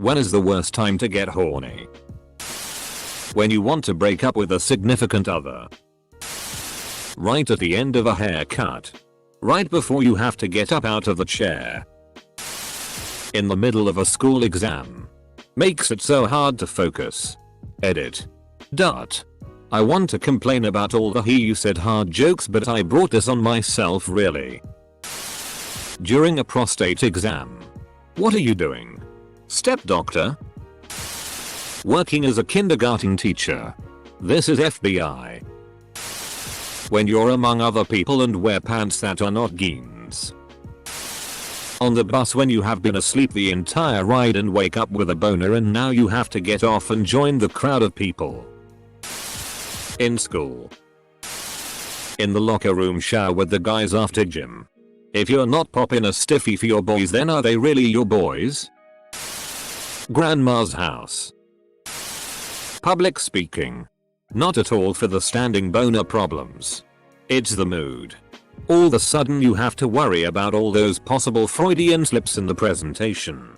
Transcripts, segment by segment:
When is the worst time to get horny? When you want to break up with a significant other. Right at the end of a haircut. Right before you have to get up out of the chair. In the middle of a school exam. Makes it so hard to focus. Edit. I want to complain about all the you said hard jokes, but I brought this on myself really. During a prostate exam. What are you doing? Step doctor? Working as a kindergarten teacher. This is FBI. When you're among other people and wear pants that are not jeans. On the bus when you have been asleep the entire ride and wake up with a boner and now you have to get off and join the crowd of people. In school. In the locker room shower with the guys after gym. If you're not popping a stiffy for your boys, then are they really your boys? Grandma's house. Public speaking. Not at all for the standing boner problems. It's the mood. All of a sudden you have to worry about all those possible Freudian slips in the presentation.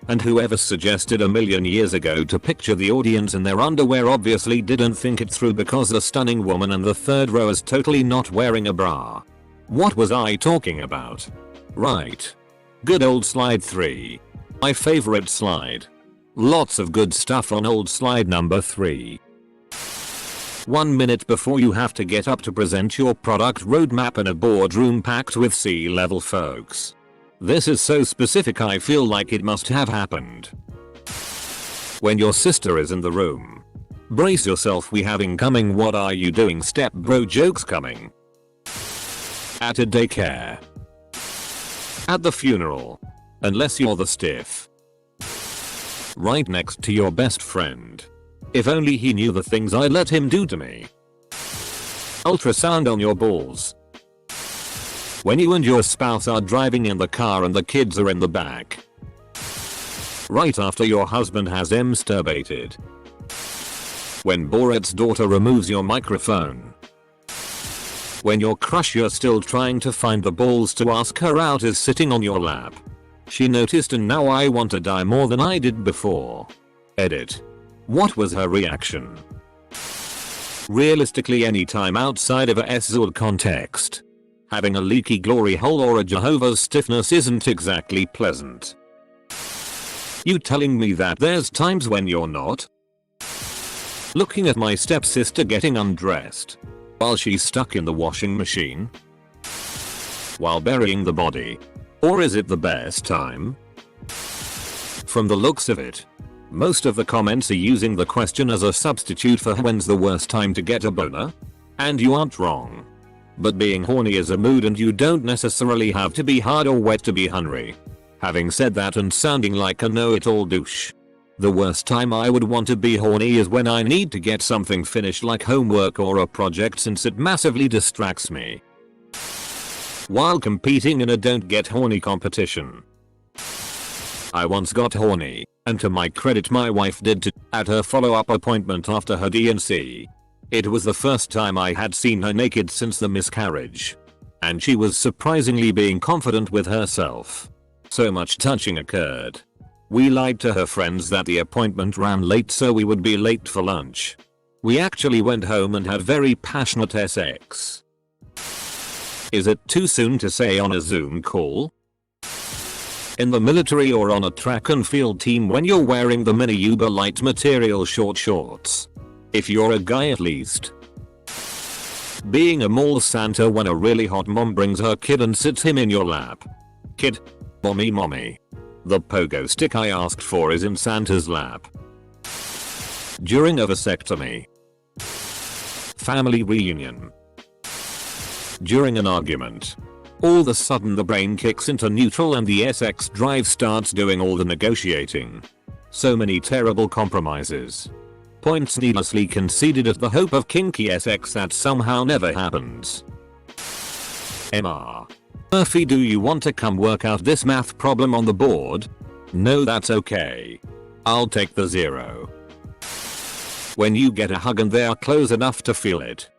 And whoever suggested a million years ago to picture the audience in their underwear obviously didn't think it through, because the stunning woman in the third row is totally not wearing a bra. What was I talking about? Right. Good old slide 3. My favorite slide. Lots of good stuff on old slide number 3. 1 minute before you have to get up to present your product roadmap in a boardroom packed with C-level folks. This is so specific I feel like it must have happened. When your sister is in the room. Brace yourself, we have incoming what are you doing step bro jokes coming. At a daycare. At the funeral. Unless you're the stiff. Right next to your best friend. If only he knew the things I let him do to me. Ultrasound on your balls. When you and your spouse are driving in the car and the kids are in the back. Right after your husband has masturbated. When Borat's daughter removes your microphone. When your crush you're still trying to find the balls to ask her out is sitting on your lap. She noticed and now I want to die more than I did before. Edit. What was her reaction? Realistically, any time outside of a SZOD context. Having a leaky glory hole or a Jehovah's stiffness isn't exactly pleasant. You telling me that there's times when you're not? Looking at my stepsister getting undressed. While she's stuck in the washing machine? While burying the body? Or is it the best time? From the looks of it, most of the comments are using the question as a substitute for when's the worst time to get a boner? And you aren't wrong. But being horny is a mood and you don't necessarily have to be hard or wet to be hungry. Having said that and sounding like a know-it-all douche. The worst time I would want to be horny is when I need to get something finished like homework or a project, since it massively distracts me. While competing in a don't get horny competition. I once got horny, and to my credit my wife did too, at her follow-up appointment after her D&C. It was the first time I had seen her naked since the miscarriage. And she was surprisingly being confident with herself. So much touching occurred. We lied to her friends that the appointment ran late so we would be late for lunch. We actually went home and had very passionate sex. Is it too soon to say on a Zoom call? In the military or on a track and field team when you're wearing the mini Uber light material short shorts. If you're a guy at least. Being a mall Santa when a really hot mom brings her kid and sits him in your lap. Kid. Mommy. The pogo stick I asked for is in Santa's lap. During a vasectomy. Family reunion. During an argument. All of a sudden the brain kicks into neutral and the SX drive starts doing all the negotiating. So many terrible compromises. Points needlessly conceded at the hope of kinky SX that somehow never happens. MR. Murphy, do you want to come work out this math problem on the board? No, that's okay. I'll take the 0. When you get a hug and they are close enough to feel it.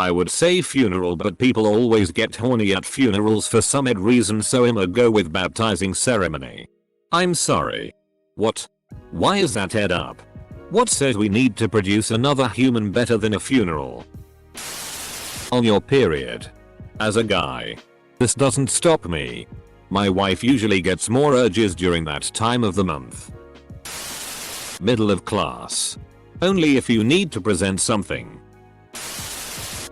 I would say funeral, but people always get horny at funerals for some odd reason, so I'ma go with baptizing ceremony. I'm sorry. What? Why is that head up? What says we need to produce another human better than a funeral? On your period. As a guy. This doesn't stop me. My wife usually gets more urges during that time of the month. Middle of class. Only if you need to present something.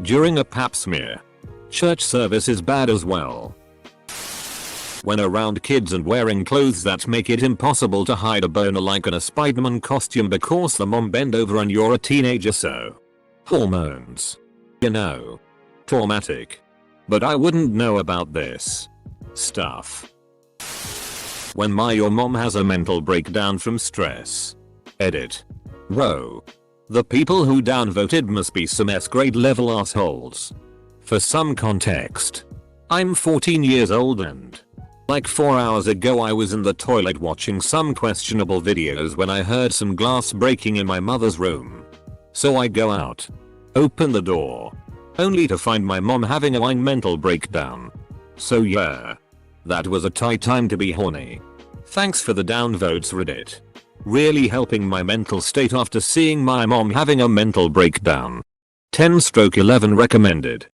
During a pap smear. Church service is bad as well. When around kids and wearing clothes that make it impossible to hide a boner like in a Spider-Man costume because the mom bent over and you're a teenager, so. Hormones. You know. Traumatic. But I wouldn't know about this stuff. When your mom has a mental breakdown from stress. Edit. Row. The people who downvoted must be some S-grade level assholes. For some context. I'm 14 years old and like 4 hours ago I was in the toilet watching some questionable videos when I heard some glass breaking in my mother's room. So I go out. Open the door. Only to find my mom having a mental breakdown. So yeah. That was a tight time to be horny. Thanks for the downvotes, Reddit. Really helping my mental state after seeing my mom having a mental breakdown. 10/11 recommended.